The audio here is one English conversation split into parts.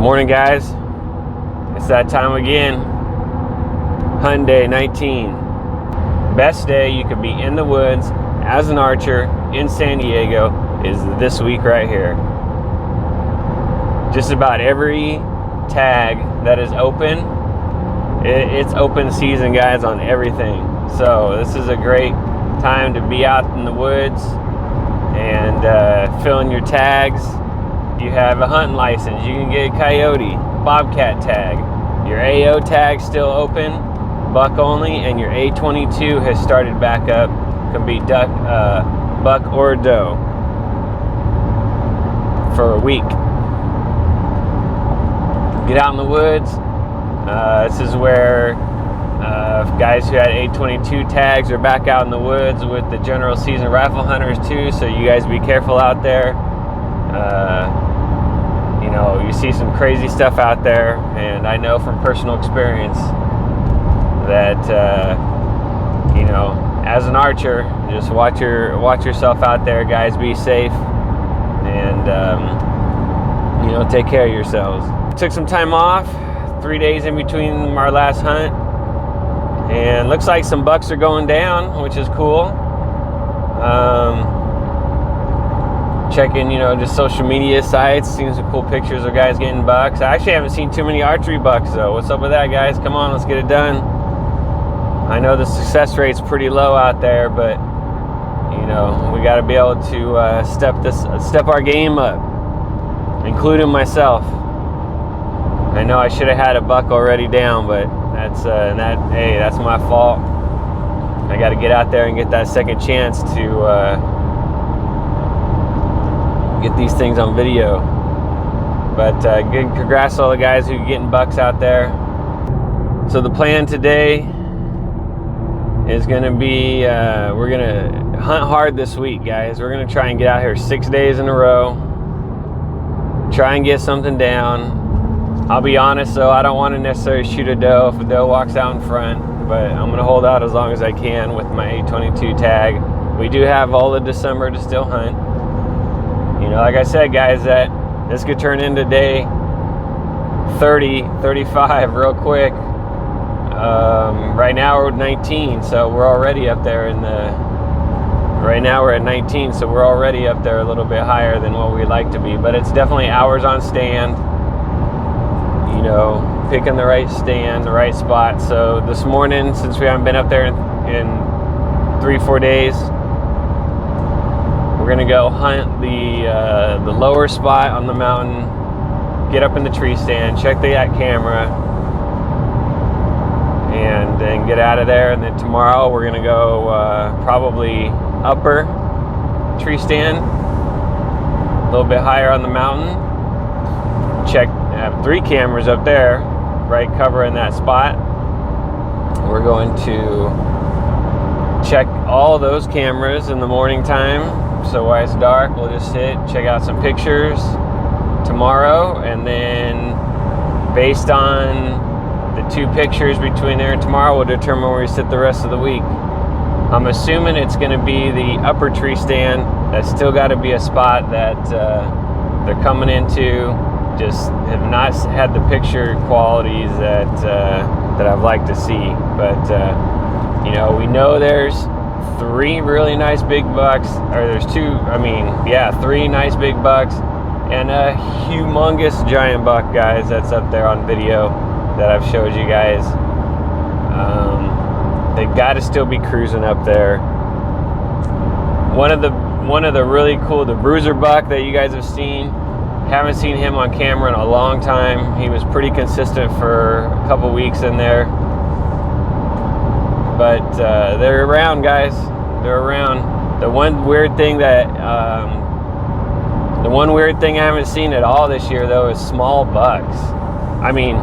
Morning, guys. It's that time again. Hunt day 19. Best day you could be in the woods as an archer in San Diego is this week right here. Just about every tag that is open, it's open season, guys, on everything. So this is a great time to be out in the woods and fill in your tags. You have a hunting license, you can get a coyote, bobcat tag. Your AO tag still open, buck only, and your A22 has started back up. Can be buck or doe for a week. Get out in the woods. This is where guys who had A22 tags are back out in the woods with the general season rifle hunters too, so you guys be careful out there. You know, you see some crazy stuff out there, and I know from personal experience that you know, as an archer, just watch yourself out there, guys. Be safe, and you know, take care of yourselves. Took some time off, 3 days in between our last hunt, and looks like some bucks are going down, which is cool. Checking, you know, just social media sites, seeing some cool pictures of guys getting bucks. I actually haven't seen too many archery bucks though. What's up with that, guys? Come on, let's get it done. I know the success rate's pretty low out there, but you know, we got to be able to step our game up, including myself. I know I should have had a buck already down, but that's my fault. I got to get out there and get that second chance to get these things on video. But good, congrats to all the guys who are getting bucks out there. So the plan today is going to be we're going to hunt hard this week, guys. We're going to try and get out here 6 days in a row, try and get something down. I'll be honest though, I don't want to necessarily shoot a doe if a doe walks out in front, but I'm going to hold out as long as I can with my A22 tag. We do have all of December to still hunt. You know, like I said, guys, that this could turn into day 30, 35 real quick. Right now we're at 19, so we're already up there in the... Right now we're at 19, so we're already up there a little bit higher than what we'd like to be. But it's definitely hours on stand. You know, picking the right stand, the right spot. So this morning, since we haven't been up there in 3-4 days, we're gonna go hunt the lower spot on the mountain, get up in the tree stand, check that camera, and then get out of there. And then tomorrow we're gonna go probably upper tree stand, a little bit higher on the mountain. Check, have 3 cameras up there, right, covering that spot. We're going to check all those cameras in the morning time. So while it's dark, we'll just sit, check out some pictures tomorrow, and then based on the 2 pictures between there and tomorrow, we'll determine where we sit the rest of the week. I'm assuming it's going to be the upper tree stand. That's still got to be a spot that they're coming into. Just have not had the picture qualities that I'd like to see. But you know, we know there's 3 really nice big bucks, or there's 2, I mean, yeah, 3 nice big bucks and a humongous giant buck, guys, that's up there on video that I've showed you guys. They got to still be cruising up there. One of the really cool, the bruiser buck that you guys have seen, haven't seen him on camera in a long time. He was pretty consistent for a couple weeks in there. But they're around, guys. They're around. The one weird thing I haven't seen at all this year, though, is small bucks. I mean,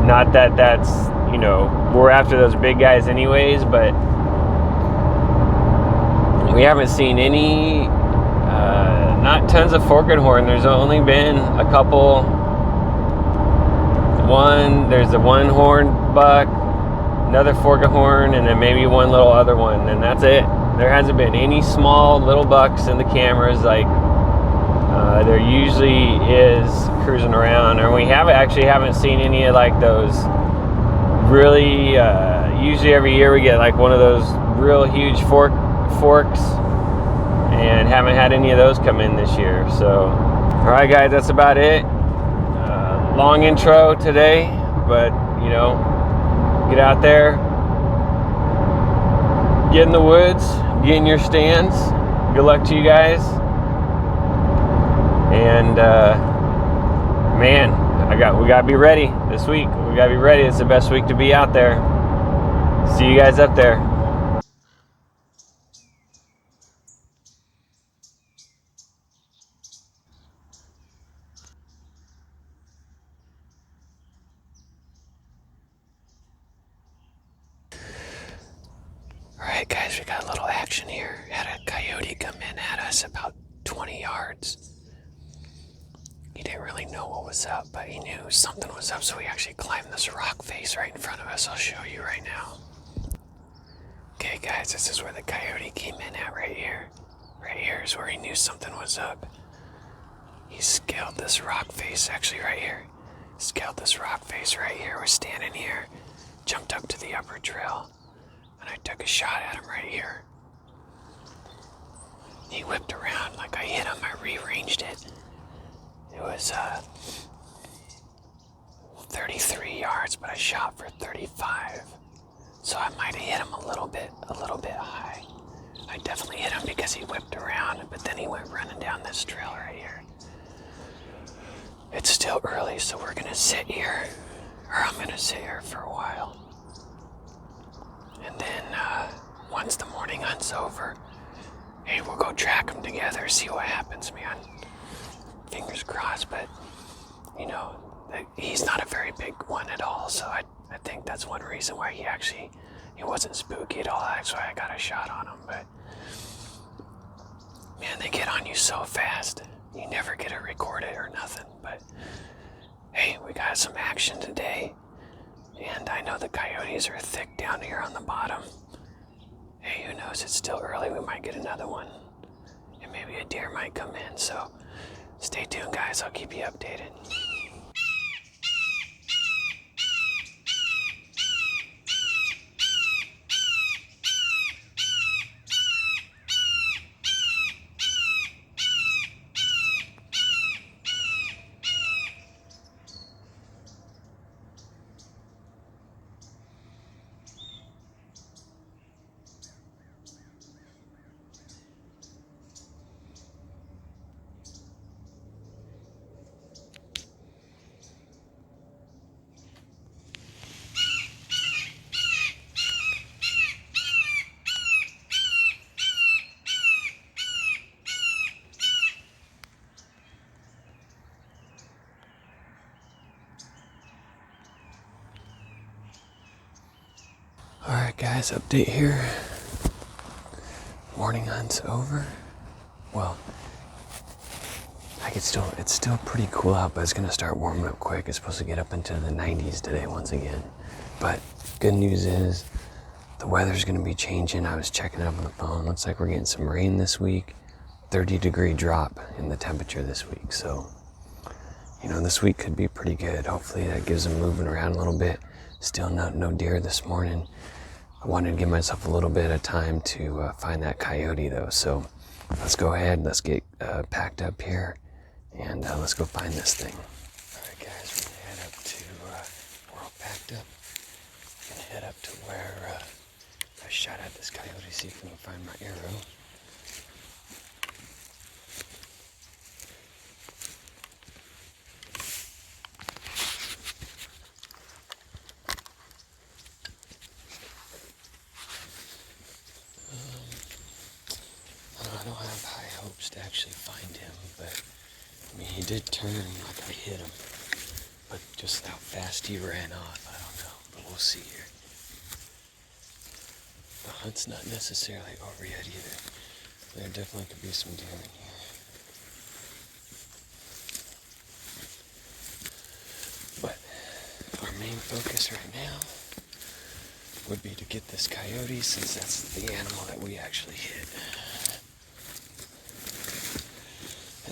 not that that's, you know, we're after those big guys anyways, but we haven't seen any, not tons of forked horn. There's only been a couple. There's a one horn buck, another forked horn, and then maybe one little other one, and that's it. There hasn't been any small little bucks in the cameras. Like, There usually is cruising around, and we haven't seen any of like those really. Usually every year we get like one of those real huge forks, and haven't had any of those come in this year. So, all right, guys, that's about it. Long intro today, but you know, get out there, get in the woods, get in your stands. Good luck to you guys. And man, we gotta be ready this week. We gotta be ready. It's the best week to be out there. See you guys up there. Alright guys, we got a little action here. Had a coyote come in at us about 20 yards. He didn't really know what was up, but he knew something was up, so he actually climbed this rock face right in front of us. I'll show you right now. Okay guys, this is where the coyote came in at right here. Right here is where he knew something was up. He scaled this rock face, actually right here. Scaled this rock face right here. We're standing here. Jumped up to the upper trail. And I took a shot at him right here. He whipped around like I hit him. I rearranged it. It was 33 yards, but I shot for 35. So I might have hit him a little bit high. I definitely hit him because he whipped around, but then he went running down this trail right here. It's still early, so we're gonna sit here, or I'm gonna sit here for a while. And then once the morning hunt's over, hey, we'll go track them together, see what happens, man. Fingers crossed, but you know, he's not a very big one at all, so I think that's one reason why he wasn't spooky at all. That's why I got a shot on him. But man, they get on you so fast. You never get to record it or nothing. But hey, we got some action today, and I know the coyotes are thick down here on the bottom. Hey, who knows? It's still early. We might get another one, and maybe a deer might come in. So stay tuned, guys. I'll keep you updated. Alright guys, update here. Morning hunt's over. Well, it's still pretty cool out, but it's gonna start warming up quick. It's supposed to get up into the 90s today once again. But good news is the weather's gonna be changing. I was checking up on the phone. Looks like we're getting some rain this week. 30-degree drop in the temperature this week. So, you know, this week could be pretty good. Hopefully that gives them moving around a little bit. Still no deer this morning. I wanted to give myself a little bit of time to find that coyote though. So let's go ahead, let's get packed up here, and let's go find this thing. All right guys, we're gonna head up to, we're all packed up. We're gonna head up to where I shot at this coyote, see if we can find my arrow. I don't have high hopes to actually find him, but I mean, he did turn like I hit him, but just how fast he ran off, I don't know, but we'll see here. The hunt's not necessarily over yet either. There definitely could be some deer in here. But our main focus right now would be to get this coyote, since that's the animal that we actually hit.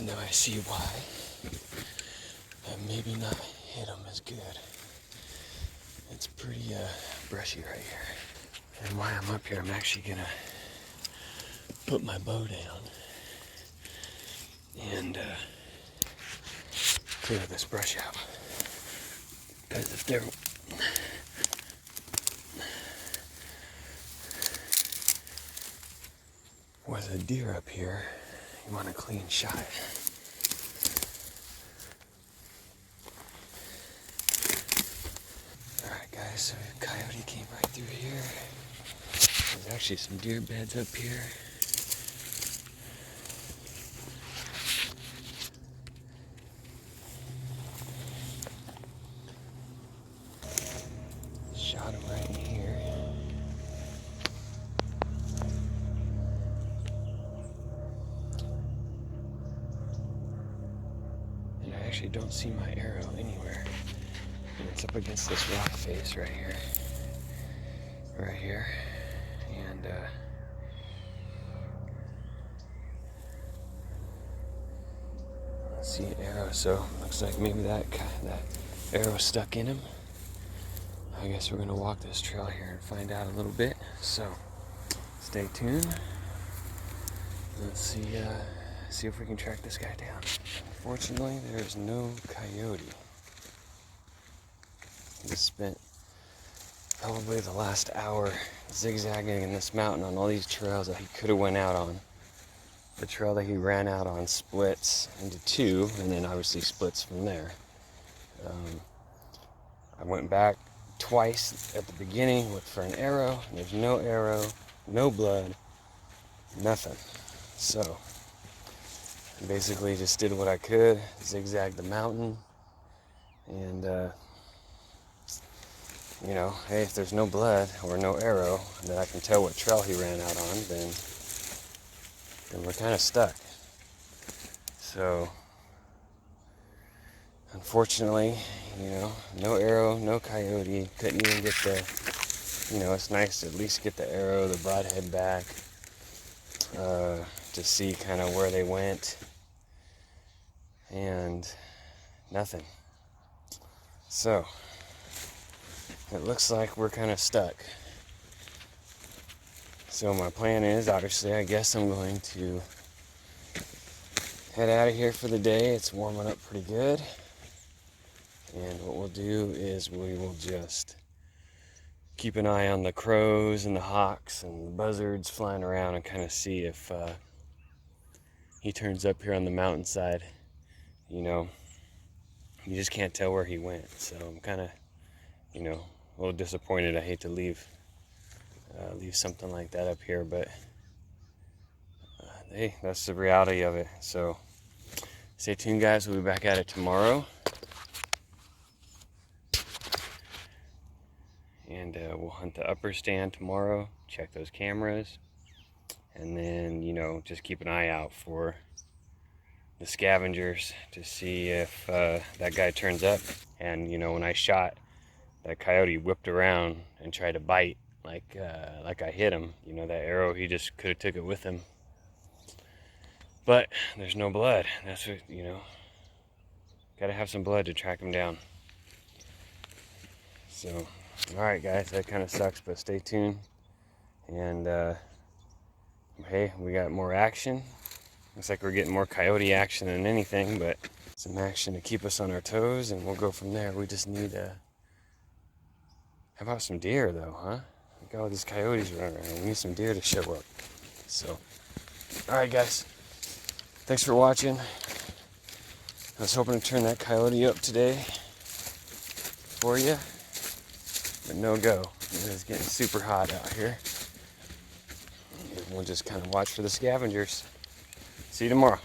And now I see why I maybe not hit them as good. It's pretty brushy right here. And while I'm up here, I'm actually gonna put my bow down and clear this brush out. Because if there was a deer up here, you want a clean shot. Alright guys, so a coyote came right through here. There's actually some deer beds up here. Shot him right in here. And I actually don't see my arrow anywhere. And it's up against this rock face right here. Right here. And let's see an arrow. So looks like maybe that arrow stuck in him. I guess we're gonna walk this trail here and find out a little bit. So stay tuned. Let's see if we can track this guy down. Unfortunately, there's no coyote. Just spent probably the last hour zigzagging in this mountain on all these trails that he could have went out on. The trail that he ran out on splits into two, and then obviously splits from there. I went back twice at the beginning, looked for an arrow. There's no arrow, no blood, nothing. So I basically just did what I could, zigzagged the mountain, and you know, hey, if there's no blood or no arrow that I can tell what trail he ran out on, then we're kind of stuck. So unfortunately, you know, no arrow, no coyote, couldn't even get the, you know, it's nice to at least get the arrow, the broadhead back, to see kind of where they went, and nothing. So it looks like we're kind of stuck. So my plan is, obviously, I guess I'm going to head out of here for the day. It's warming up pretty good. And what we'll do is we will just keep an eye on the crows and the hawks and the buzzards flying around and kind of see if he turns up here on the mountainside. You know, you just can't tell where he went. So I'm kind of, you know, a little disappointed. I hate to leave something like that up here, but hey, that's the reality of it. So stay tuned, guys. We'll be back at it tomorrow. And we'll hunt the upper stand tomorrow, check those cameras, and then, you know, just keep an eye out for the scavengers to see if that guy turns up. And, you know, when I shot, that coyote whipped around and tried to bite like I hit him. You know, that arrow, he just could have took it with him. But there's no blood. That's what, you know, gotta have some blood to track him down. So, alright guys, that kind of sucks, but stay tuned. And hey, we got more action. Looks like we're getting more coyote action than anything, but some action to keep us on our toes, and we'll go from there. We just need how about some deer though, huh? Look at all these coyotes running around. We need some deer to show up. So, alright guys, thanks for watching. I was hoping to turn that coyote up today for you, but no go. It's getting super hot out here. And we'll just kind of watch for the scavengers. See you tomorrow.